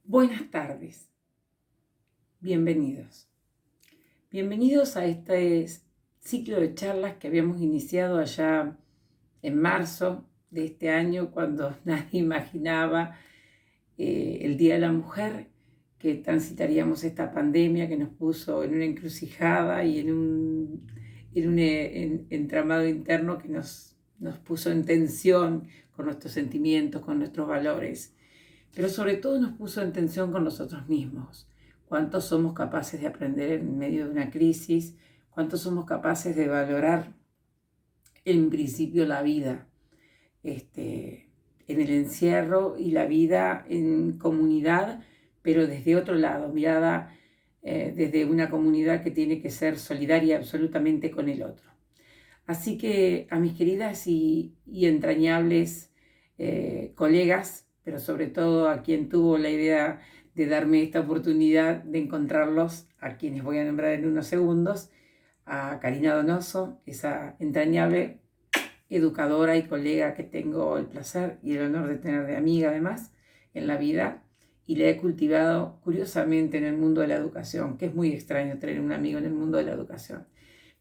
Buenas tardes, bienvenidos. Bienvenidos a este ciclo de charlas que habíamos iniciado allá en marzo de este año, cuando nadie imaginaba el Día de la Mujer, que transitaríamos esta pandemia que nos puso en una encrucijada y en un entramado interno que nos puso en tensión con nuestros sentimientos, con nuestros valores. Pero sobre todo nos puso en tensión con nosotros mismos. ¿Cuántos somos capaces de aprender en medio de una crisis? ¿Cuántos somos capaces de valorar en principio la vida en el encierro y la vida en comunidad, pero desde otro lado, mirada desde una comunidad que tiene que ser solidaria absolutamente con el otro? Así que a mis queridas y entrañables colegas, pero sobre todo a quien tuvo la idea de darme esta oportunidad de encontrarlos, a quienes voy a nombrar en unos segundos, a Karina Donoso, esa entrañable educadora y colega que tengo el placer y el honor de tener de amiga además en la vida, y la he cultivado curiosamente en el mundo de la educación, que es muy extraño tener un amigo en el mundo de la educación.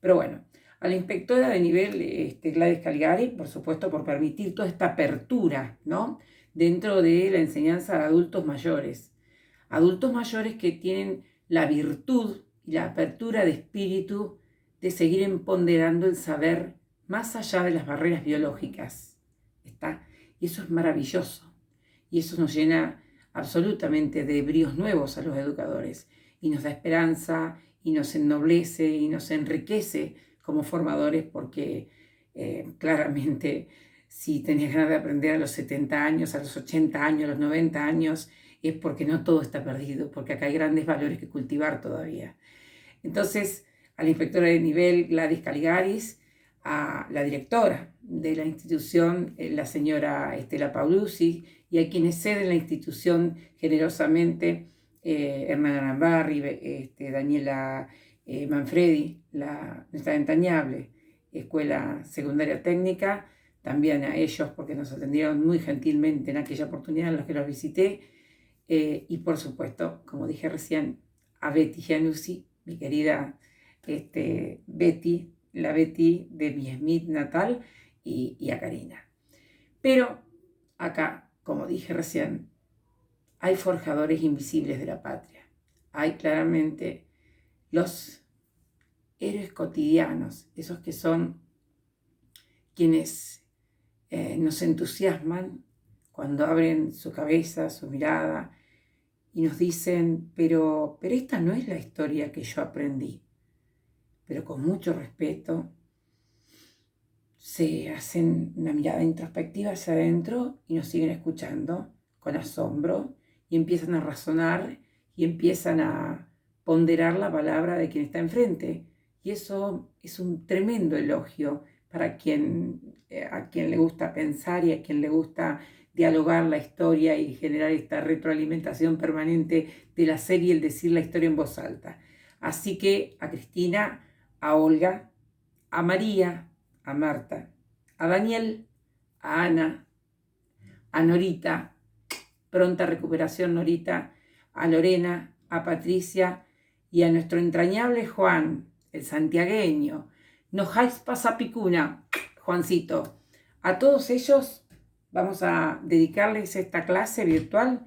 Pero bueno, a la inspectora de nivel Gladys Caligari, por supuesto, por permitir toda esta apertura, ¿no?, dentro de la enseñanza de adultos mayores que tienen la virtud y la apertura de espíritu de seguir empoderando el saber más allá de las barreras biológicas. ¿Está? Y eso es maravilloso. Y eso nos llena absolutamente de bríos nuevos a los educadores. Y nos da esperanza, y nos ennoblece, y nos enriquece como formadores, porque claramente si tenés ganas de aprender a los 70 años, a los 80 años, a los 90 años, es porque no todo está perdido, porque acá hay grandes valores que cultivar todavía. Entonces, a la inspectora de nivel Gladys Caligaris, a la directora de la institución, la señora Estela Paulucci, y a quienes ceden la institución generosamente, Hernán Arambarri, Daniela Manfredi, nuestra entrañable Escuela Secundaria Técnica, también a ellos porque nos atendieron muy gentilmente en aquella oportunidad en la que los visité, y por supuesto, como dije recién, a Betty Giannuzzi, mi querida Betty, la Betty de mi Smith natal, y a Karina. Pero acá, como dije recién, hay forjadores invisibles de la patria. Hay claramente los héroes cotidianos, esos que son quienes nos entusiasman cuando abren su cabeza, su mirada, y nos dicen, pero esta no es la historia que yo aprendí. Pero con mucho respeto se hacen una mirada introspectiva hacia adentro y nos siguen escuchando con asombro y empiezan a razonar y empiezan a ponderar la palabra de quien está enfrente. Y eso es un tremendo elogio para a quien le gusta pensar y a quien le gusta dialogar la historia y generar esta retroalimentación permanente del hacer y el decir la historia en voz alta. Así que a Cristina, a Olga, a María, a Marta, a Daniel, a Ana, a Norita, pronta recuperación Norita, a Lorena, a Patricia y a nuestro entrañable Juan, el santiagueño, Nojáis Pasapicuna, Juancito. A todos ellos vamos a dedicarles esta clase virtual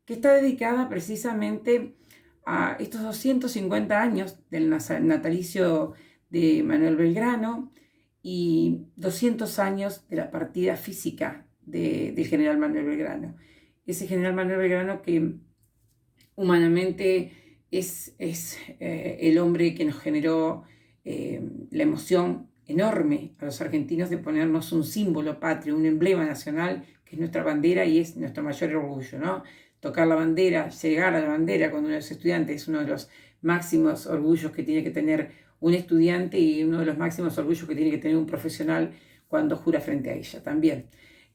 que está dedicada precisamente a estos 250 años del natalicio de Manuel Belgrano y 200 años de la partida física del general Manuel Belgrano. Ese general Manuel Belgrano que humanamente es el hombre que nos generó la emoción enorme a los argentinos de ponernos un símbolo patrio, un emblema nacional, que es nuestra bandera y es nuestro mayor orgullo, ¿no? Tocar la bandera, llegar a la bandera cuando uno es estudiante es uno de los máximos orgullos que tiene que tener un estudiante y uno de los máximos orgullos que tiene que tener un profesional cuando jura frente a ella también.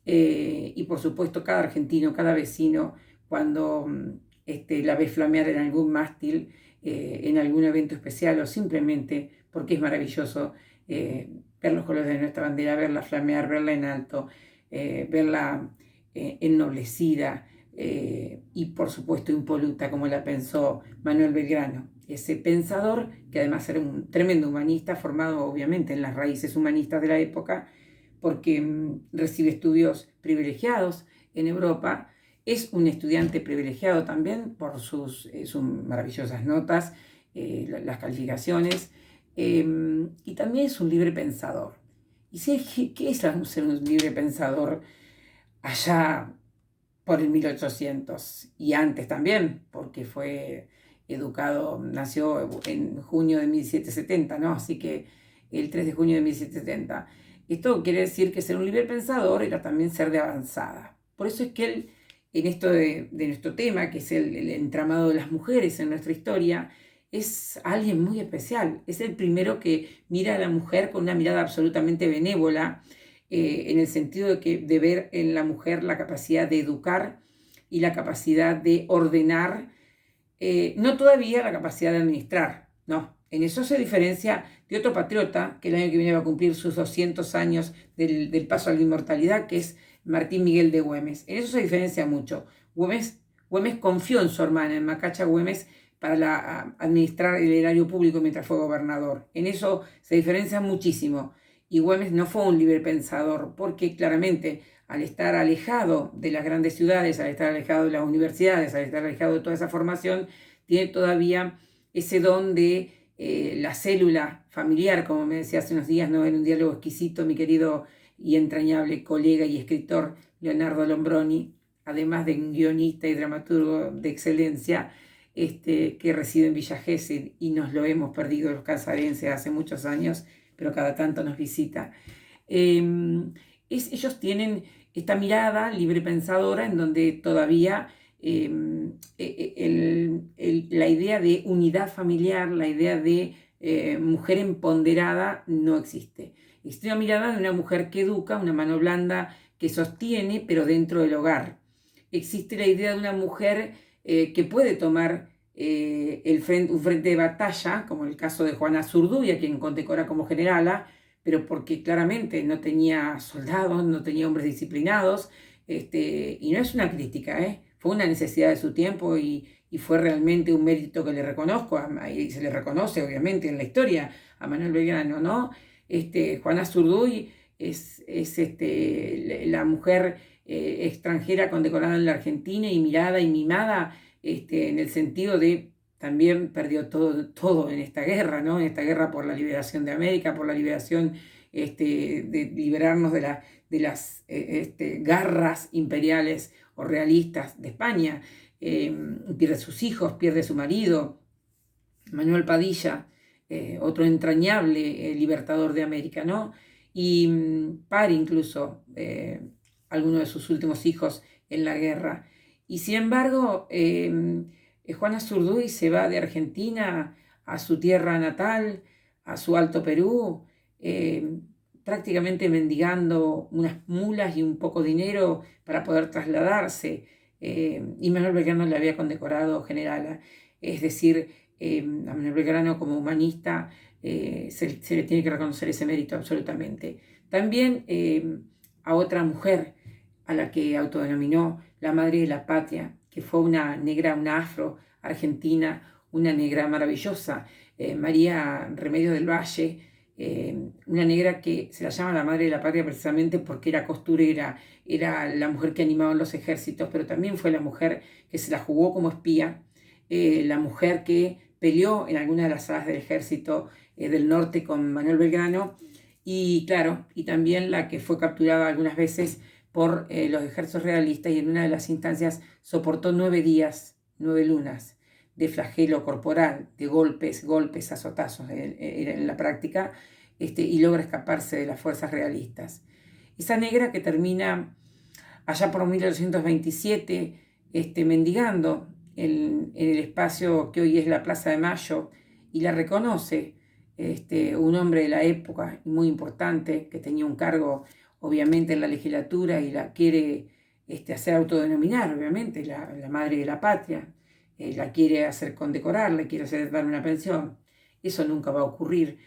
Y por supuesto cada argentino, cada vecino, cuando la ve flamear en algún mástil, en algún evento especial o simplemente porque es maravilloso ver los colores de nuestra bandera, verla flamear, verla en alto, verla ennoblecida, y por supuesto impoluta como la pensó Manuel Belgrano, ese pensador que además era un tremendo humanista, formado obviamente en las raíces humanistas de la época, porque recibe estudios privilegiados en Europa, es un estudiante privilegiado también por sus maravillosas notas, las calificaciones, y también es un libre pensador. ¿Y qué es ser un libre pensador allá por el 1800 y antes también, porque fue educado, nació en junio de 1770, ¿no? Así que el 3 de junio de 1770. Esto quiere decir que ser un libre pensador era también ser de avanzada. Por eso es que él, en esto de nuestro tema, que es el entramado de las mujeres en nuestra historia, es alguien muy especial. Es el primero que mira a la mujer con una mirada absolutamente benévola, en el sentido de ver en la mujer la capacidad de educar y la capacidad de ordenar, no todavía la capacidad de administrar, no. En eso se diferencia de otro patriota que el año que viene va a cumplir sus 200 años del paso a la inmortalidad, que es Martín Miguel de Güemes. En eso se diferencia mucho. Güemes confió en su hermana, en Macacha Güemes, para administrar el erario público mientras fue gobernador. En eso se diferencia muchísimo. Y Güemes no fue un libre pensador, porque claramente al estar alejado de las grandes ciudades, al estar alejado de las universidades, al estar alejado de toda esa formación, tiene todavía ese don de la célula familiar, como me decía hace unos días, ¿no? En un diálogo exquisito, mi querido y entrañable colega y escritor Leonardo Lombroni, además de un guionista y dramaturgo de excelencia, que reside en Villa Gesell, y nos lo hemos perdido los casarenses hace muchos años, pero cada tanto nos visita. Ellos tienen esta mirada libre pensadora en donde todavía la idea de unidad familiar, la idea de mujer empoderada no existe. Existe una mirada de una mujer que educa, una mano blanda que sostiene, pero dentro del hogar. Existe la idea de una mujer que puede tomar un frente de batalla, como el caso de Juana Zurduy, a quien condecora como generala, pero porque claramente no tenía soldados, no tenía hombres disciplinados, y no es una crítica, fue una necesidad de su tiempo y fue realmente un mérito que le reconozco, y se le reconoce obviamente en la historia a Manuel Belgrano, ¿no? Juana Zurduy es la mujer extranjera condecorada en la Argentina y mirada y mimada, en el sentido de también perdió todo en esta guerra, ¿no? En esta guerra por la liberación de América, por la liberación, de liberarnos de las garras imperiales o realistas de España. Pierde sus hijos, pierde su marido, Manuel Padilla, otro entrañable libertador de América, ¿no? Y pare incluso algunos de sus últimos hijos en la guerra. Y sin embargo, Juana Zurduy se va de Argentina a su tierra natal, a su Alto Perú, prácticamente mendigando unas mulas y un poco de dinero para poder trasladarse. Y Manuel Belgrano le había condecorado generala. Es decir, a Manuel Belgrano como humanista se le tiene que reconocer ese mérito absolutamente. También a otra mujer a la que autodenominó la madre de la patria, que fue una negra, una afro-argentina, una negra maravillosa, María Remedios del Valle, una negra que se la llama la madre de la patria precisamente porque era costurera, era la mujer que animaba los ejércitos, pero también fue la mujer que se la jugó como espía, la mujer que peleó en algunas de las salas del ejército del norte con Manuel Belgrano, y claro, y también la que fue capturada algunas veces por los ejércitos realistas, y en una de las instancias soportó 9 días, 9 lunas de flagelo corporal, de golpes, azotazos en la práctica, y logra escaparse de las fuerzas realistas. Esa negra que termina allá por 1827 mendigando en el espacio que hoy es la Plaza de Mayo, y la reconoce un hombre de la época muy importante que tenía un cargo obviamente en la legislatura, y la quiere hacer autodenominar, obviamente, la madre de la patria, la quiere hacer condecorar, le quiere hacer dar una pensión. Eso nunca va a ocurrir,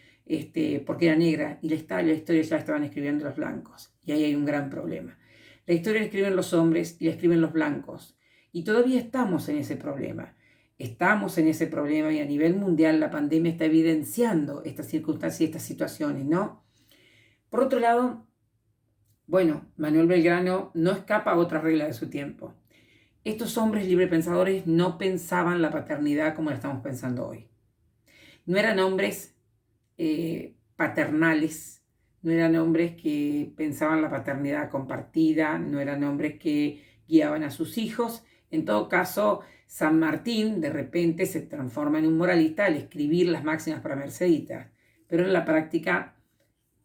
porque era negra, y la historia ya la estaban escribiendo los blancos, y ahí hay un gran problema. La historia la escriben los hombres y la escriben los blancos, Y todavía estamos en ese problema. Estamos en ese problema y a nivel mundial la pandemia está evidenciando estas circunstancias y estas situaciones, ¿no? Por otro lado, bueno, Manuel Belgrano no escapa a otra regla de su tiempo. Estos hombres librepensadores no pensaban la paternidad como la estamos pensando hoy. No eran hombres paternales, no eran hombres que pensaban la paternidad compartida, no eran hombres que guiaban a sus hijos. En todo caso, San Martín de repente se transforma en un moralista al escribir las máximas para Merceditas, pero en la práctica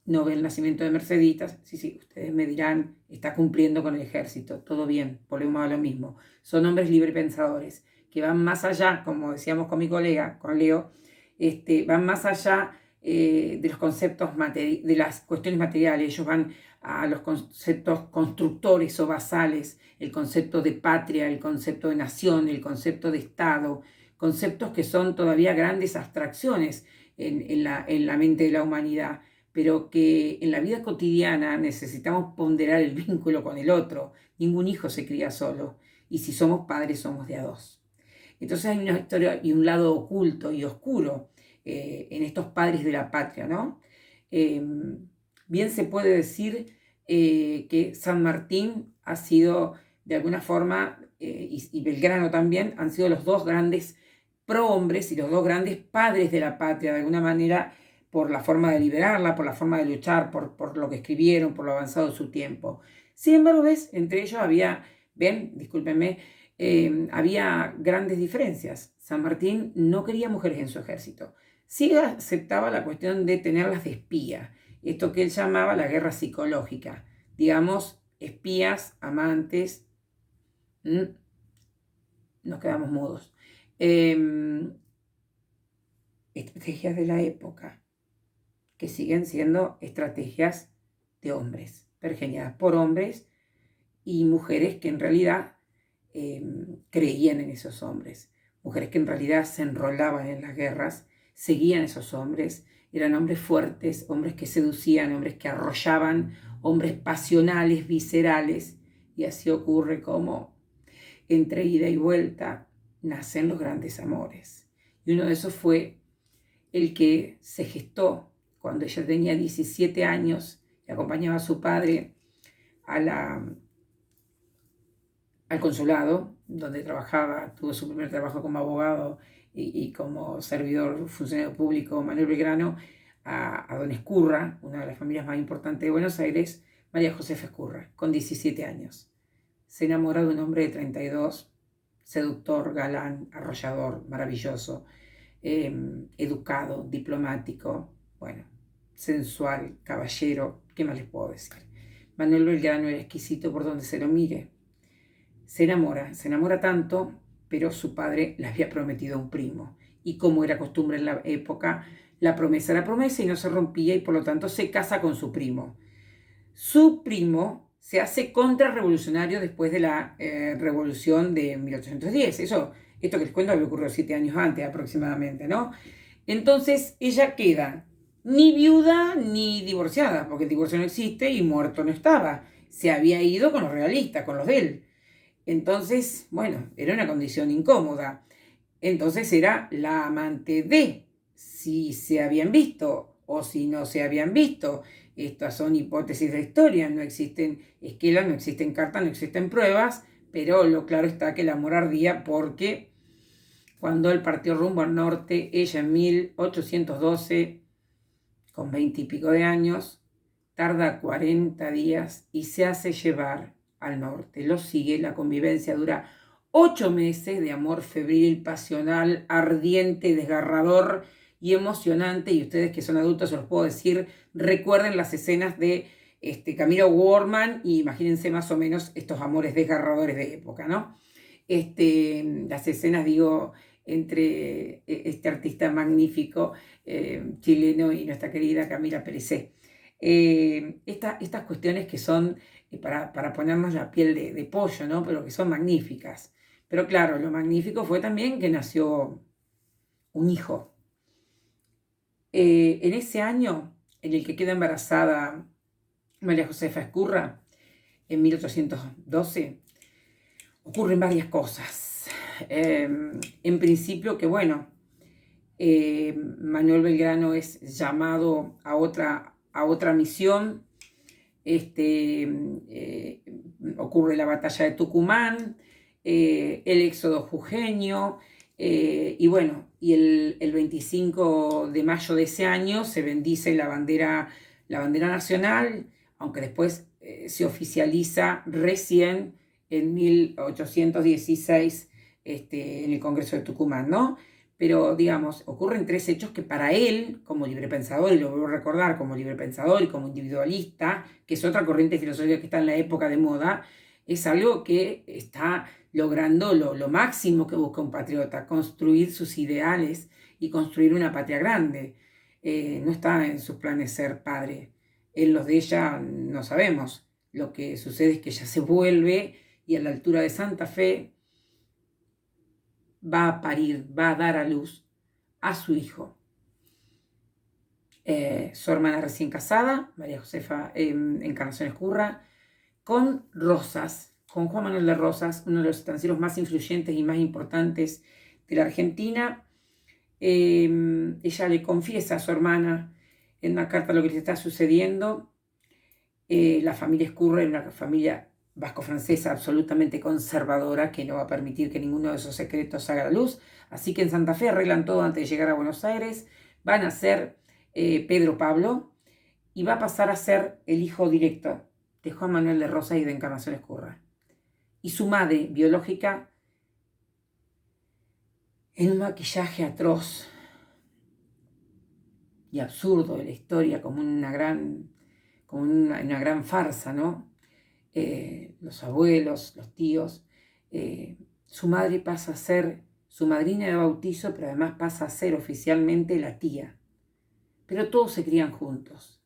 no ve el nacimiento de Merceditas. Sí, ustedes me dirán, está cumpliendo con el ejército, todo bien, volvemos a lo mismo. Son hombres librepensadores que van más allá, como decíamos con mi colega, con Leo, van más allá de los conceptos, de las cuestiones materiales. Ellos van a los conceptos constructores o basales, el concepto de patria, el concepto de nación, el concepto de Estado, conceptos que son todavía grandes abstracciones en la mente de la humanidad, pero que en la vida cotidiana necesitamos ponderar el vínculo con el otro. Ningún hijo se cría solo, y si somos padres somos de a dos. Entonces hay una historia y un lado oculto y oscuro en estos padres de la patria, ¿no? Bien se puede decir que San Martín ha sido, de alguna forma, y Belgrano también, han sido los dos grandes prohombres y los dos grandes padres de la patria, de alguna manera, por la forma de liberarla, por la forma de luchar, por lo que escribieron, por lo avanzado de su tiempo. Sin embargo, entre ellos había, discúlpenme, había grandes diferencias. San Martín no quería mujeres en su ejército. Sí aceptaba la cuestión de tenerlas de espía, esto que él llamaba la guerra psicológica. Digamos, espías, amantes. Nos quedamos mudos. Estrategias de la época, que siguen siendo estrategias de hombres, pergeñadas por hombres y mujeres que en realidad creían en esos hombres, mujeres que en realidad se enrolaban en las guerras, seguían esos hombres, eran hombres fuertes, hombres que seducían, hombres que arrollaban, hombres pasionales, viscerales, y así ocurre como entre ida y vuelta nacen los grandes amores. Y uno de esos fue el que se gestó cuando ella tenía 17 años y acompañaba a su padre al consulado, donde trabajaba, tuvo su primer trabajo como abogado y como servidor funcionario público, Manuel Belgrano, a don Ezcurra, una de las familias más importantes de Buenos Aires, María Josefa Ezcurra, con 17 años. Se enamora de un hombre de 32, seductor, galán, arrollador, maravilloso, educado, diplomático, bueno, sensual, caballero, ¿qué más les puedo decir? Manuel Belgrano era exquisito por donde se lo mire. Se enamora tanto, pero su padre le había prometido a un primo. Y como era costumbre en la época, la promesa era promesa y no se rompía, y por lo tanto se casa con su primo. Su primo se hace contrarrevolucionario después de la revolución de 1810. Esto que les cuento había ocurrido 7 años antes aproximadamente, ¿no? Entonces ella queda ni viuda ni divorciada, porque el divorcio no existe y muerto no estaba. Se había ido con los realistas, con los de él. Entonces, bueno, era una condición incómoda. Entonces era la amante de, si se habían visto o si no se habían visto. Estas son hipótesis de historia, no existen esquelas, no existen cartas, no existen pruebas, pero lo claro está que el amor ardía porque cuando él partió rumbo al norte, ella en 1812, con 20 y pico de años, tarda 40 días y se hace llevar al norte. Lo sigue, la convivencia dura 8 meses de amor febril, pasional, ardiente, desgarrador y emocionante. Y ustedes que son adultos, se los puedo decir, recuerden las escenas de Camilo Workman y imagínense más o menos estos amores desgarradores de época, ¿no? Las escenas, digo, entre este artista magnífico chileno y nuestra querida Camila Perecé. Estas cuestiones que son para ponernos la piel de pollo, ¿no? Pero que son magníficas. Pero claro, lo magnífico fue también que nació un hijo. En ese año en el que queda embarazada María Josefa Ezcurra, en 1812, ocurren varias cosas. En principio que, bueno, Manuel Belgrano es llamado a otra misión. Ocurre la batalla de Tucumán, el éxodo jujeño, y bueno, y el 25 de mayo de ese año se bendice la bandera nacional, aunque después se oficializa recién en 1816 en el Congreso de Tucumán, ¿no? Pero, digamos, ocurren tres hechos que para él, como librepensador, y lo vuelvo a recordar, como librepensador y como individualista, que es otra corriente filosófica que está en la época de moda, es algo que está logrando lo máximo que busca un patriota, construir sus ideales y construir una patria grande. No está en sus planes ser padre. En los de ella no sabemos. Lo que sucede es que ella se vuelve y a la altura de Santa Fe va a parir, va a dar a luz a su hijo. Su hermana recién casada, María Josefa Encarnación Escurra, con Rosas, con Juan Manuel de Rosas, uno de los estancieros más influyentes y más importantes de la Argentina. Ella le confiesa a su hermana en una carta lo que le está sucediendo. La familia Escurra es una familia vasco-francesa absolutamente conservadora que no va a permitir que ninguno de esos secretos salga a la luz. Así que en Santa Fe arreglan todo antes de llegar a Buenos Aires. Van a ser Pedro Pablo y va a pasar a ser el hijo directo de Juan Manuel de Rosas y de Encarnación Escurra. Y su madre biológica, en un maquillaje atroz y absurdo de la historia, como una gran farsa, ¿no? Los abuelos, los tíos, su madre pasa a ser su madrina de bautizo, pero además pasa a ser oficialmente la tía. Pero todos se crían juntos.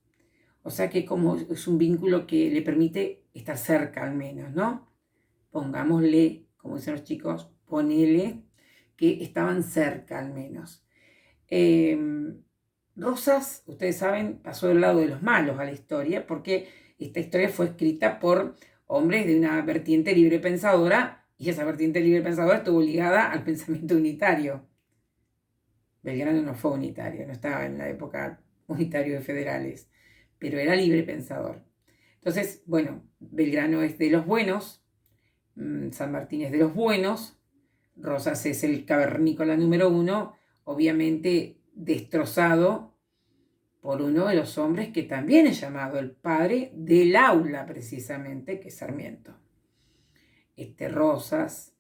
O sea que como es un vínculo que le permite estar cerca al menos, ¿no? Pongámosle, como dicen los chicos, ponele que estaban cerca al menos. Rosas, ustedes saben, pasó del lado de los malos a la historia, porque esta historia fue escrita por hombres de una vertiente librepensadora, y esa vertiente librepensadora estuvo ligada al pensamiento unitario. Belgrano no fue unitario, no estaba en la época unitario de federales, pero era librepensador. Entonces, bueno, Belgrano es de los buenos, San Martín es de los buenos, Rosas es el cavernícola número 1, obviamente destrozado por uno de los hombres que también es llamado el padre del aula, precisamente, que es Sarmiento. Rosas,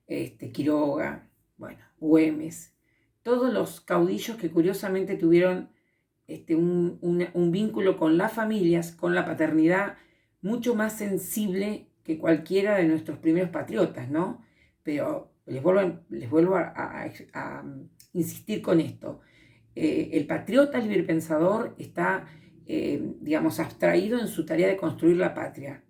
Quiroga, bueno, Güemes, todos los caudillos que curiosamente tuvieron un vínculo con las familias, con la paternidad, mucho más sensible que cualquiera de nuestros primeros patriotas, ¿no? Pero les vuelvo a insistir con esto. El patriota librepensador está, digamos, abstraído en su tarea de construir la patria.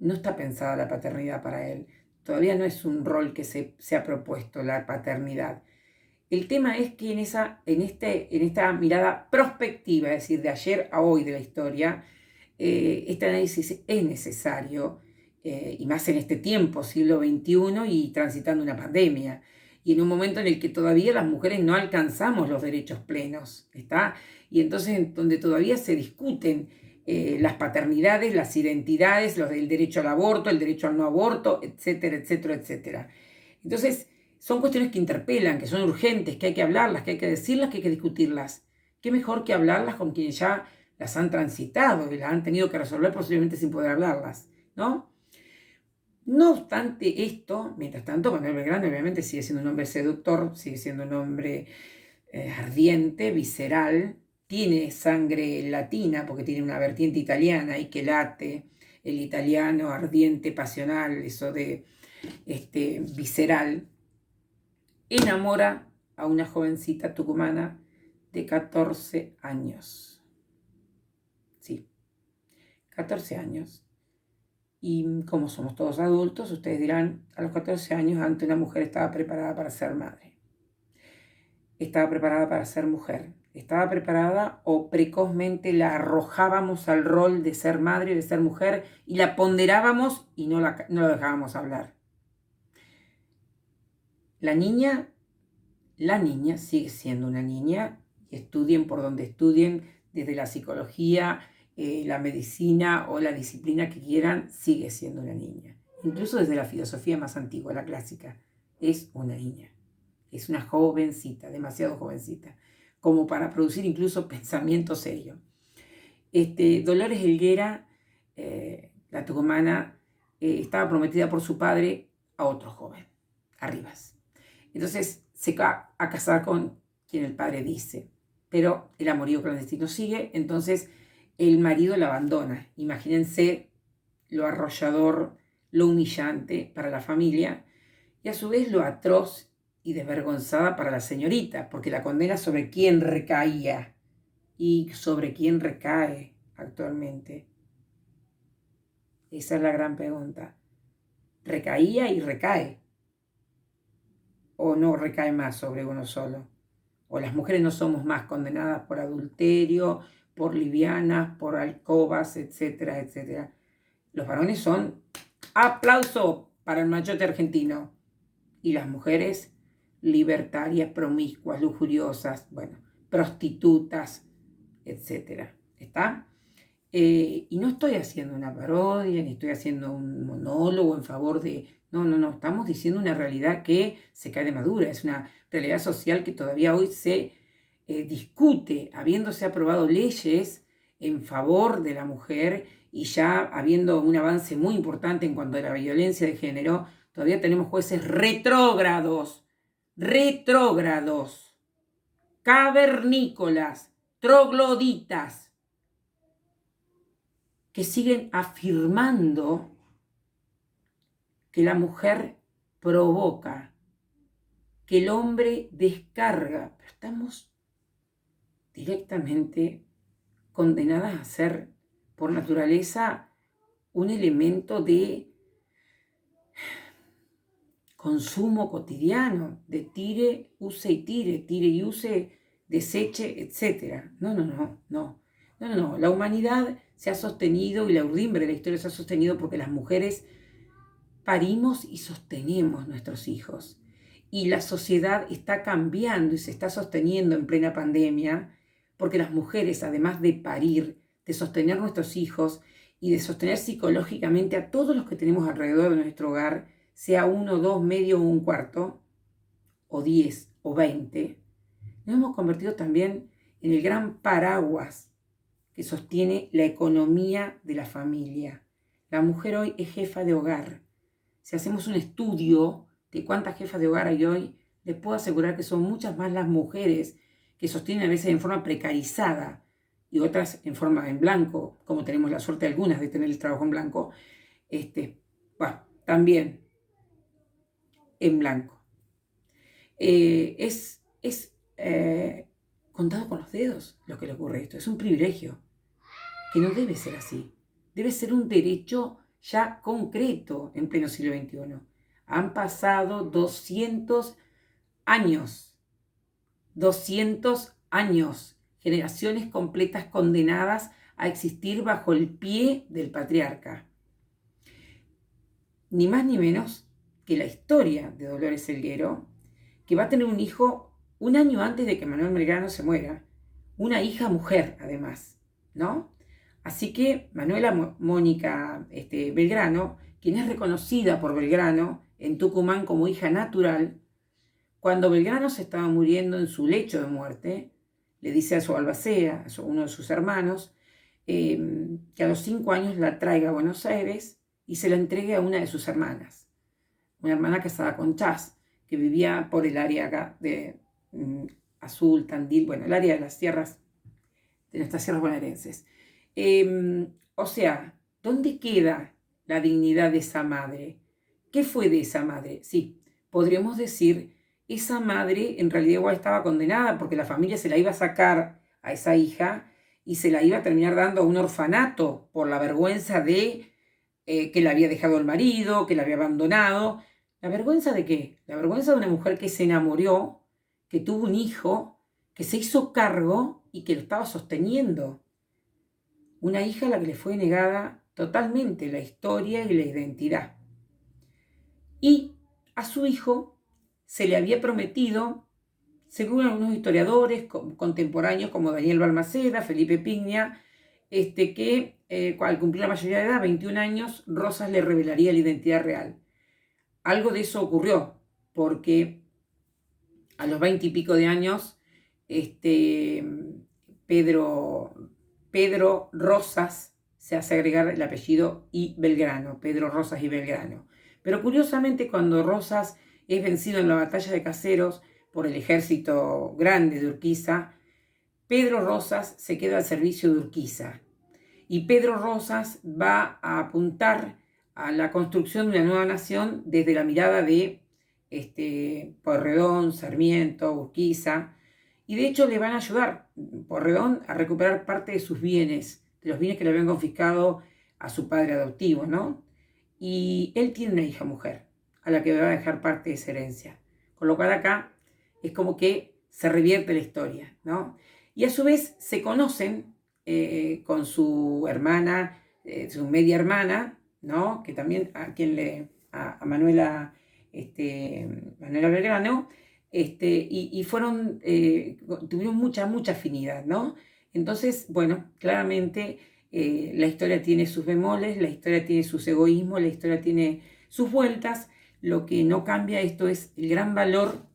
No está pensada la paternidad para él. Todavía no es un rol que se ha propuesto la paternidad. El tema es que en esta mirada prospectiva, es decir, de ayer a hoy de la historia, este análisis es necesario, y más en este tiempo, siglo XXI, y transitando una pandemia, y en un momento en el que todavía las mujeres no alcanzamos los derechos plenos, ¿está? Y entonces donde todavía se discuten las paternidades, las identidades, el derecho al aborto, el derecho al no aborto, etcétera, etcétera, etcétera. Entonces, son cuestiones que interpelan, que son urgentes, que hay que hablarlas, que hay que decirlas, que hay que discutirlas. ¿Qué mejor que hablarlas con quienes ya las han transitado y las han tenido que resolver posiblemente sin poder hablarlas, ¿no? No obstante esto, mientras tanto, Manuel Belgrano obviamente sigue siendo un hombre seductor, sigue siendo un hombre ardiente, visceral, tiene sangre latina porque tiene una vertiente italiana y que late, el italiano ardiente, pasional, eso de visceral. Enamora a una jovencita tucumana de 14 años. Sí, 14 años. Y como somos todos adultos, ustedes dirán, a los 14 años antes una mujer estaba preparada para ser madre. Estaba preparada para ser mujer. Estaba preparada o precozmente la arrojábamos al rol de ser madre y de ser mujer y la ponderábamos y no la dejábamos hablar. La niña sigue siendo una niña, y estudien por donde estudien, desde la psicología, la medicina o la disciplina que quieran, sigue siendo una niña. Incluso desde la filosofía más antigua, la clásica, es una niña. Es una jovencita, demasiado jovencita, como para producir incluso pensamiento serio. Dolores Helguera, la tucumana, estaba prometida por su padre a otro joven, a Rivas. Entonces se va a casar con quien el padre dice, pero el amorío clandestino sigue, entonces el marido la abandona. Imagínense lo arrollador, lo humillante para la familia y a su vez lo atroz y desvergonzada para la señorita, porque la condena sobre quién recaía y sobre quién recae actualmente. Esa es la gran pregunta. ¿Recaía y recae? ¿O no recae más sobre uno solo? ¿O las mujeres no somos más condenadas por adulterio, por livianas, por alcobas, etcétera, etcétera? Los varones son aplauso para el machote argentino. Y las mujeres libertarias, promiscuas, lujuriosas, bueno, prostitutas, etcétera. ¿Está? Y no estoy haciendo una parodia, ni estoy haciendo un monólogo en favor de... No, estamos diciendo una realidad que se cae de madura, es una realidad social que todavía hoy se discute, habiéndose aprobado leyes en favor de la mujer y ya habiendo un avance muy importante en cuanto a la violencia de género, todavía tenemos jueces retrógrados, cavernícolas, trogloditas, que siguen afirmando que la mujer provoca, que el hombre descarga. Pero estamos directamente condenadas a ser, por naturaleza, un elemento de consumo cotidiano, de tire, use y tire y use, deseche, etc. No. La humanidad se ha sostenido y la urdimbre de la historia se ha sostenido porque las mujeres parimos y sostenemos nuestros hijos. Y la sociedad está cambiando y se está sosteniendo en plena pandemia porque las mujeres, además de parir, de sostener nuestros hijos y de sostener psicológicamente a todos los que tenemos alrededor de nuestro hogar, sea 1, 2, medio o un cuarto, o 10 o 20, nos hemos convertido también en el gran paraguas que sostiene la economía de la familia. La mujer hoy es jefa de hogar. Si hacemos un estudio de cuántas jefas de hogar hay hoy, les puedo asegurar que son muchas más las mujeres que sostienen a veces en forma precarizada y otras en forma en blanco, como tenemos la suerte algunas de tener el trabajo en blanco, también en blanco. Es contado con los dedos lo que le ocurre a esto. Es un privilegio que no debe ser así. Debe ser un derecho ya concreto en pleno siglo XXI. Han pasado 200 años, generaciones completas condenadas a existir bajo el pie del patriarca. Ni más ni menos que la historia de Dolores Helguero, que va a tener un hijo un año antes de que Manuel Belgrano se muera, una hija mujer además, ¿no? Así que Manuela Mónica Belgrano, quien es reconocida por Belgrano en Tucumán como hija natural, cuando Belgrano se estaba muriendo en su lecho de muerte, le dice a su albacea, a uno de sus hermanos, que a los 5 años la traiga a Buenos Aires y se la entregue a una de sus hermanas, una hermana casada con Chas, que vivía por el área de Azul, Tandil, bueno, el área de las tierras, de nuestras tierras bonaerenses. O sea, ¿dónde queda la dignidad de esa madre? ¿Qué fue de esa madre? Sí, podríamos decir, esa madre en realidad igual estaba condenada porque la familia se la iba a sacar a esa hija y se la iba a terminar dando a un orfanato por la vergüenza de que la había dejado el marido, que la había abandonado. ¿La vergüenza de qué? La vergüenza de una mujer que se enamoró, que tuvo un hijo, que se hizo cargo y que lo estaba sosteniendo. Una hija a la que le fue negada totalmente la historia y la identidad. Y a su hijo se le había prometido, según algunos historiadores contemporáneos como Daniel Balmaceda, Felipe Pigna, que al cumplir la mayoría de edad, 21 años, Rosas le revelaría la identidad real. Algo de eso ocurrió, porque a los 20 y pico de años, Pedro Rosas se hace agregar el apellido y Belgrano, Pedro Rosas y Belgrano. Pero curiosamente, cuando Rosas es vencido en la batalla de Caseros por el ejército grande de Urquiza, Pedro Rosas se queda al servicio de Urquiza. Y Pedro Rosas va a apuntar a la construcción de una nueva nación desde la mirada de Pueyrredón, Sarmiento, Urquiza, y de hecho le van a ayudar Pueyrredón a recuperar parte de sus bienes, de los bienes que le habían confiscado a su padre adoptivo, ¿no? Y él tiene una hija mujer, a la que va a dejar parte de esa herencia. Con lo cual acá es como que se revierte la historia, ¿no? Y a su vez se conocen con su hermana, su media hermana, ¿no? Que también a Manuela, Manuela Belgrano, y fueron, tuvieron mucha afinidad, ¿no? Entonces, bueno, claramente la historia tiene sus bemoles, la historia tiene sus egoísmos, la historia tiene sus vueltas. Lo que no cambia esto es el gran valor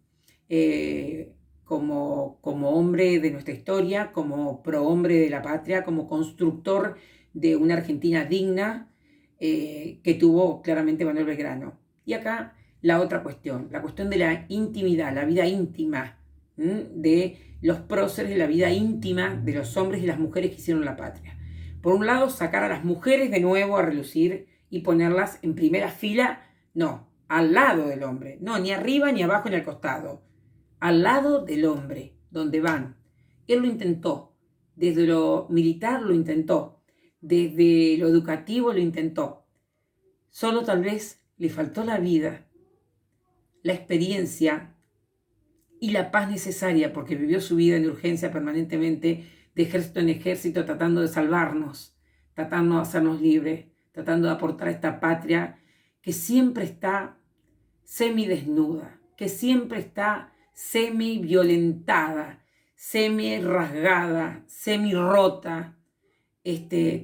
como hombre de nuestra historia, como prohombre de la patria, como constructor de una Argentina digna que tuvo claramente Manuel Belgrano. Y acá la otra cuestión, la cuestión de la intimidad, la vida íntima, de los próceres de la vida íntima de los hombres y las mujeres que hicieron la patria. Por un lado, sacar a las mujeres de nuevo a relucir y ponerlas en primera fila, no, al lado del hombre, no, ni arriba, ni abajo, ni al costado, al lado del hombre, donde van. Él lo intentó, desde lo militar lo intentó, desde lo educativo lo intentó. Solo tal vez le faltó la vida, la experiencia y la paz necesaria, porque vivió su vida en urgencia permanentemente, de ejército en ejército, tratando de salvarnos, tratando de hacernos libres, tratando de aportar a esta patria que siempre está semidesnuda, que siempre está semi-violentada, semi-rasgada, semi-rota,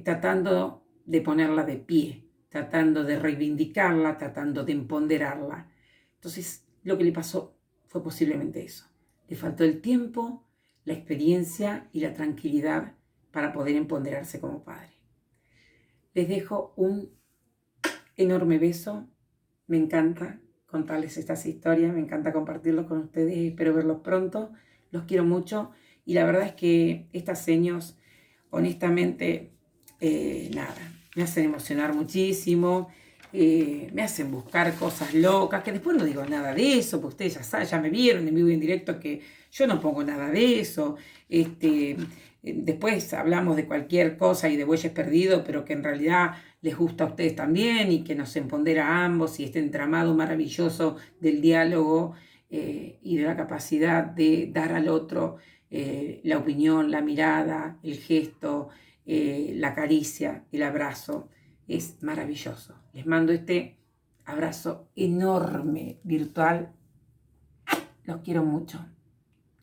tratando de ponerla de pie, tratando de reivindicarla, tratando de empoderarla. Entonces, lo que le pasó fue posiblemente eso. Le faltó el tiempo, la experiencia y la tranquilidad para poder empoderarse como padre. Les dejo un enorme beso. Me encanta contarles estas historias, me encanta compartirlos con ustedes, espero verlos pronto, los quiero mucho y la verdad es que estas señas, honestamente, me hacen emocionar muchísimo, me hacen buscar cosas locas, que después no digo nada de eso, porque ustedes ya me vieron en vivo y en directo que yo no pongo nada de eso, después hablamos de cualquier cosa y de bueyes perdidos, pero que en realidad les gusta a ustedes también y que nos empodera a ambos y este entramado maravilloso del diálogo y de la capacidad de dar al otro la opinión, la mirada, el gesto, la caricia, el abrazo. Es maravilloso. Les mando este abrazo enorme, virtual. Los quiero mucho.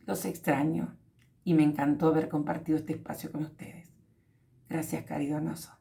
Los extraño y me encantó haber compartido este espacio con ustedes. Gracias, caridonoso.